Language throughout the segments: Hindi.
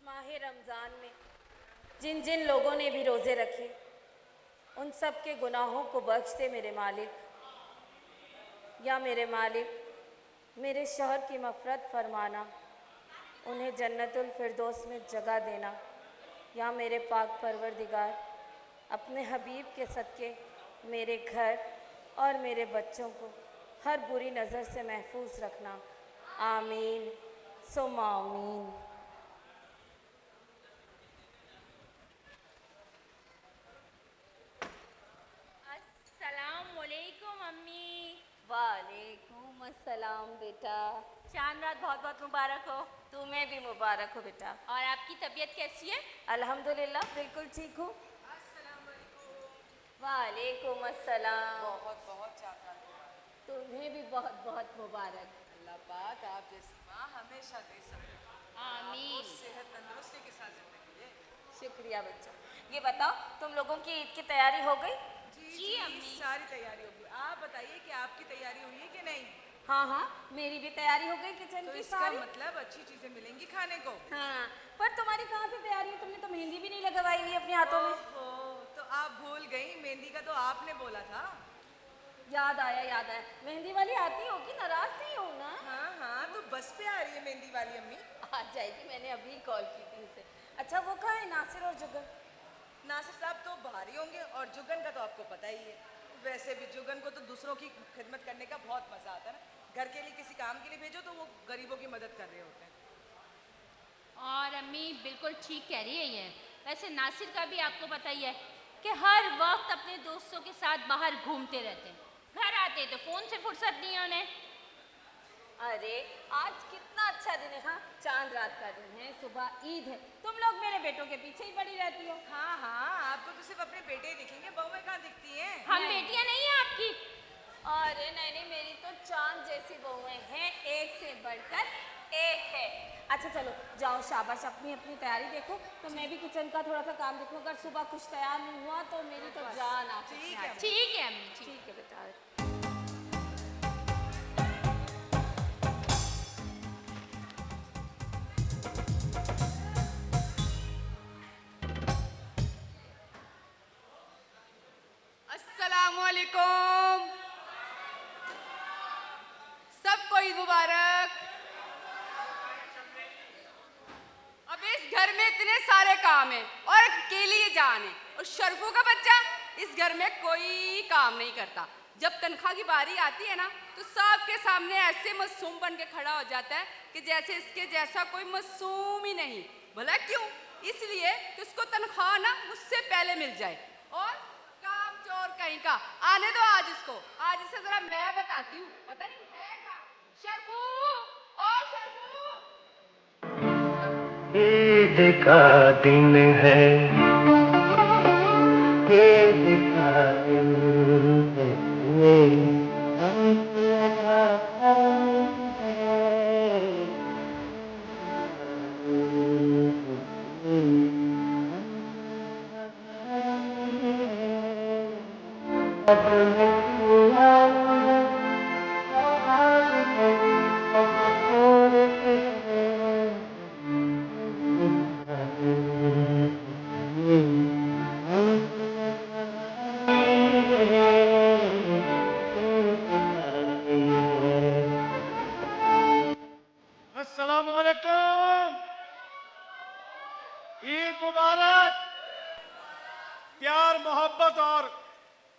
माह रमज़ान में जिन जिन लोगों ने भी रोज़े रखे उन सब के गुनाहों को बख्श दे मेरे मालिक। या मेरे मालिक, मेरे शौहर की मफ़रत फरमाना, उन्हें जन्नतुल फिरदौस में जगह देना। या मेरे पाक परवरदिगार, अपने हबीब के सदक़े मेरे घर और मेरे बच्चों को हर बुरी नज़र से महफूज रखना। आमीन सुम्मा आमीन। अस्सलामुअलैकुम अम्मी। वालेकुम अस्सलाम बेटा। चांद रात बहुत बहुत मुबारक हो। तुम्हें भी मुबारक हो बेटा। और आपकी तबीयत कैसी है? अल्हम्दुलिल्लाह बिल्कुल ठीक हूँ। वालेकुम अस्सलाम। बहुत बहुत चांद रात मुबारक। तुम्हें भी बहुत बहुत मुबारक। अल्लाह पाक आप जैसी माँ हमेशा दे सके। आमीन। आपको सेहत तंदुरुस्ती के साथ जिंदगी दे। शुक्रिया बच्चों। ये बताओ, तुम लोगों की ईद की तैयारी हो गई? जी अम्मी। सारी तैयारी होगी। आप बताइए कि आपकी तैयारी हुई है कि नहीं? हाँ हाँ, मेरी भी तैयारी हो गई किचन तो की इसका सारी। मतलब अच्छी चीजें मिलेंगी खाने को। हाँ, पर तुम्हारी कहाँ से तैयारी है? तुमने तो मेहंदी भी नहीं लगवाई हुई अपने हाथों में। ओहो, तो आप भूल गई, मेहंदी का तो आपने बोला था। याद आया याद आया। मेहंदी वाली आती होगी, नाराज नहीं हो ना? हाँ हाँ, तो बस पे आ रही है मेहंदी वाली अम्मी। आ जाएगी, मैंने अभी कॉल की थी उसे। अच्छा वो कहाँ है, नासिर और जुगल? नासिर साहब तो बाहर ही होंगे और जुगन का तो आपको पता ही है। वैसे भी जुगन को तो दूसरों की खिदमत करने का बहुत मजा आता है ना। घर के लिए किसी काम के लिए भेजो तो वो गरीबों की मदद कर रहे होते हैं। और अम्मी बिल्कुल ठीक कह रही है ये। वैसे नासिर का भी आपको पता ही है कि हर वक्त अपने दोस्तों के साथ बाहर घूमते रहते हैं। घर आते तो फ़ोन से फुर्सत नहीं है उन्हें। अरे आज कितना अच्छा दिन है। हाँ, चांद रात का दिन है, सुबह ईद है, तुम लोग मेरे बेटों के पीछे ही पड़ी रहती हो। हाँ हाँ, आपको तो सिर्फ अपने बेटे ही दिखेंगे, बहुएं कहाँ दिखती हैं? हम बेटियां नहीं हैं आपकी। अरे नहीं नहीं, मेरी तो चांद जैसी बहुएं हैं, एक से बढ़कर एक है। अच्छा चलो जाओ, शाबाश, अपनी अपनी तैयारी देखो। तो मैं भी किचन का थोड़ा सा काम देखूँ। अगर सुबह कुछ तैयार नहीं हुआ तो मेरी तो जान आप। ठीक है। ठीक है अम्मी, ठीक। ठीक है बेटा। अस्सलामुअलैकुम। सबको ईद मुबारक। अब इस घर में इतने सारे काम हैं और अकेली ये जान है, और शर्फू का बच्चा इस घर में कोई काम नहीं करता। जब तनख्वाह की बारी आती है ना तो सबके सामने ऐसे मासूम बन के खड़ा हो जाता है कि जैसे इसके जैसा कोई मासूम ही नहीं। भला क्यों? इसलिए कि उसको तनख्वाह ना मुझसे पहले मिल जाए। और काम चोर कहीं का, आने दो आज इसको। आज इसे जरा मैं बताती हूँ, पता नहीं है कहाँ। शर्फू, ओ शर्फू। ईद का दिन है, ईद का दिन है, अस्सलामुअलैकुम। ईद मुबारक। प्यार मोहब्बत और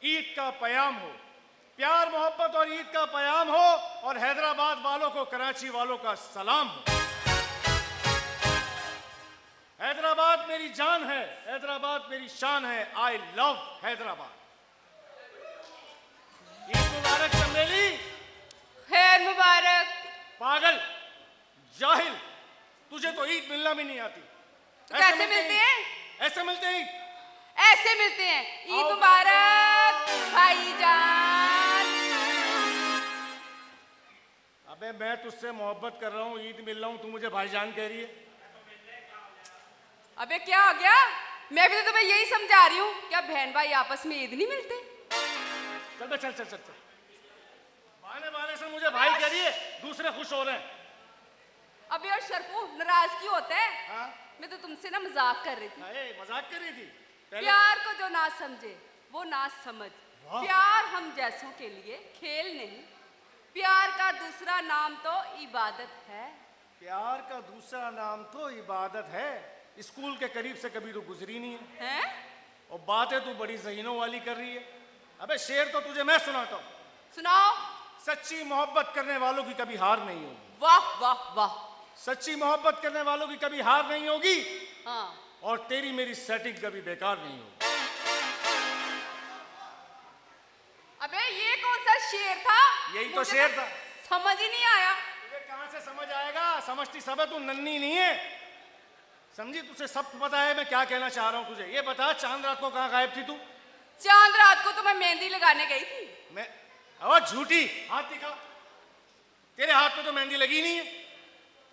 ईद का पैगाम हो, प्यार मोहब्बत और ईद का पैगाम हो, और हैदराबाद वालों को कराची वालों का सलाम हो। हैदराबाद मेरी जान है, हैदराबाद मेरी शान है। I love Hyderabad. ईद मुबारक चमेली। खैर मुबारक। पागल, जाहिल, तुझे तो ईद मिलना भी नहीं आती। तो कैसे मिलते हैं? ऐसे मिलते हैं। ऐसे मिलते हैं। ईद मुबारक भाईजान। अबे मैं तुझसे मोहब्बत कर रहा हूँ, ईद मिल रहा हूँ, तू मुझे भाईजान कह रही है। अबे क्या हो गया? मैं भी तो तुम्हें यही समझा रही हूँ, क्या बहन भाई आपस में ईद नहीं मिलते? चल बे, चल चल चल चल। बहाने बहाने से मुझे भाई कह रही है, दूसरे खुश हो रहे हैं। अबे और शर्फू, नाराज क्यों होता है? हाँ? मैं तो तुमसे ना मजाक कर रही थी। अरे मजाक कर रही थी पहले। प्यार को जो ना समझे वो ना समझ। वाह। प्यार हम जैसों के लिए खेल नहीं, प्यार का दूसरा नाम तो इबादत है। प्यार का दूसरा नाम तो इबादत है। स्कूल के करीब से कभी तो गुजरी नहीं है, हैं? और बातें तू बड़ी ज़हीनों वाली कर रही है। अबे शेर तो तुझे मैं सुनाता हूँ। सुनाओ। सच्ची मोहब्बत करने वालों की कभी हार नहीं होगी। वाह वाह वाह। सच्ची मोहब्बत करने वालों की कभी हार नहीं होगी, हाँ। और तेरी मेरी सेटिंग कभी बेकार नहीं होगी। अबे ये कौन सा शेर था? यही तो मुझे शेर था। समझ ही नहीं आया। तुझे कहां से समझ आएगा? समझती सब है, तू नन्ही नहीं है। समझी? तुझे सब पता है मैं क्या कहना चाह रहा हूं। तुझे ये बता, चांद रात को कहां गायब थी तू? चांद रात को तो मैं मेहंदी लगाने गई थी। मैं और झूठी, हाथ दिखा। तेरे हाथ में तो मेहंदी लगी नहीं है।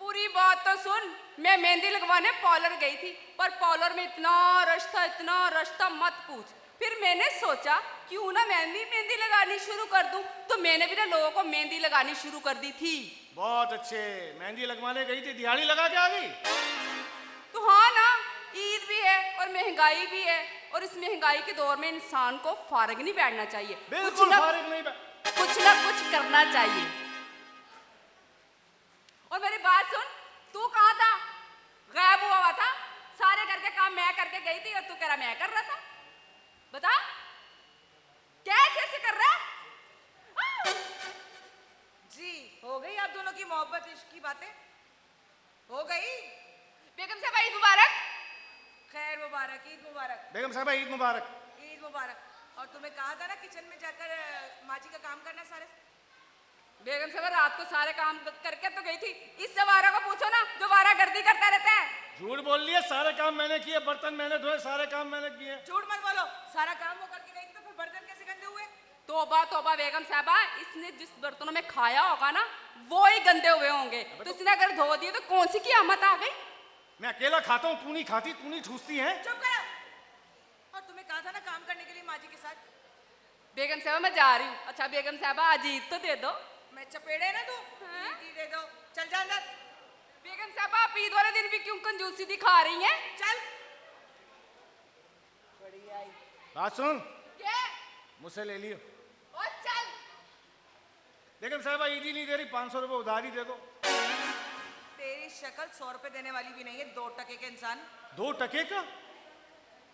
पूरी बात तो सुन। मैं मेहंदी लगवाने पार्लर गई थी, पर पार्लर में इतना रश था मत पूछ। फिर मैंने सोचा क्यों ना मैं भी मेहंदी लगानी शुरू कर दूं, तो मैंने भी ना लोगों को मेहंदी लगानी शुरू कर दी थी। बहुत अच्छे। मेहंदी लगवाने गई थी, दिहाड़ी लगा के आ गई। तो हाँ ना, ईद भी है और महंगाई भी है, और इस महंगाई के दौर में इंसान को फारिग नहीं बैठना चाहिए। बिल्कुल फारिग नहीं कुछ ना कुछ करना चाहिए। और मेरी बात सुन, तू कहाँ था? गायब हुआ था। सारे घर के काम मैं करके गई थी और तू कह रहा मैं कर रहा था। बता कैसे ऐसे कर रहा है? जी हो गई आप दोनों की मोहब्बत इश्क की बातें? हो गई? बेगम साहब ईद मुबारक। खैर मुबारक, ईद मुबारक। बेगम साहब ईद मुबारक। ईद मुबारक। और तुम्हें कहा था ना किचन में जाकर माँ जी का काम करना सारे। बेगम साहब रात को सारे काम करके तो गई थी। इस वारा को पूछो ना जो वारा गर्दी करता रहता है। झूठ बोल रही है। सारे काम मैंने किए, बर्तन मैंने धोए, सारे काम मैंने किए। झूठ मत बोलो। सारा काम वो करके गई थी, तो फिर बर्तन कैसे गंदे हुए? तोबा तोबा बेगम साहबा, इसने जिस बर्तनों में खाया होगा ना वो ही गंदे हुए होंगे। तो इसने अगर धो दिए तो कौन सी क़यामत आ गई? मैं अकेला खाता हूँ, तू नहीं खाती, तू नहीं ठूसती है। चुप करो। और तुम्हें कहा था ना काम करने के लिए माँ जी के साथ। बेगम साहबा मैं जा रही हूँ। अच्छा बेगम साहबा आज ईद तो दे दो। मैं चपेड़े ना दूं? हाँ? ईद दे दो। चल जा अंदर। बेगम साहबा आप ईद वाले दिन भी क्यों कंजूसी दिखा रही हैं? चल। बड़ी आई। बात सुन, क्या? मुझसे ले लियो। और चल। बेगम साहब ईद ही नहीं दे रही, 500 रुपये उधारी दे दो। तेरी शक्ल 100 रुपए देने वाली भी नहीं है, 2 टके के इंसान। 2 टके का?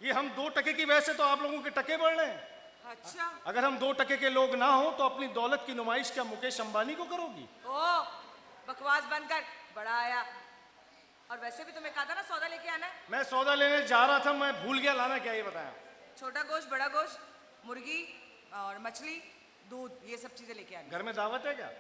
ये हम 2 टके की वजह से तो आप लोगों के टके बढ़ रहे हैं। अच्छा। अगर हम 2 टके के लोग ना हो तो अपनी दौलत की नुमाइश क्या मुकेश अंबानी को करोगी? ओ बकवास बंद कर, बड़ा आया। और वैसे भी तुम्हें कहा था ना सौदा लेके आना है। मैं सौदा लेने जा रहा था, मैं भूल गया लाना। क्या ये बताया? छोटा गोश्त, बड़ा गोश्त, मुर्गी और मछली, दूध, ये सब चीजें लेके आनी। घर में दावत है क्या?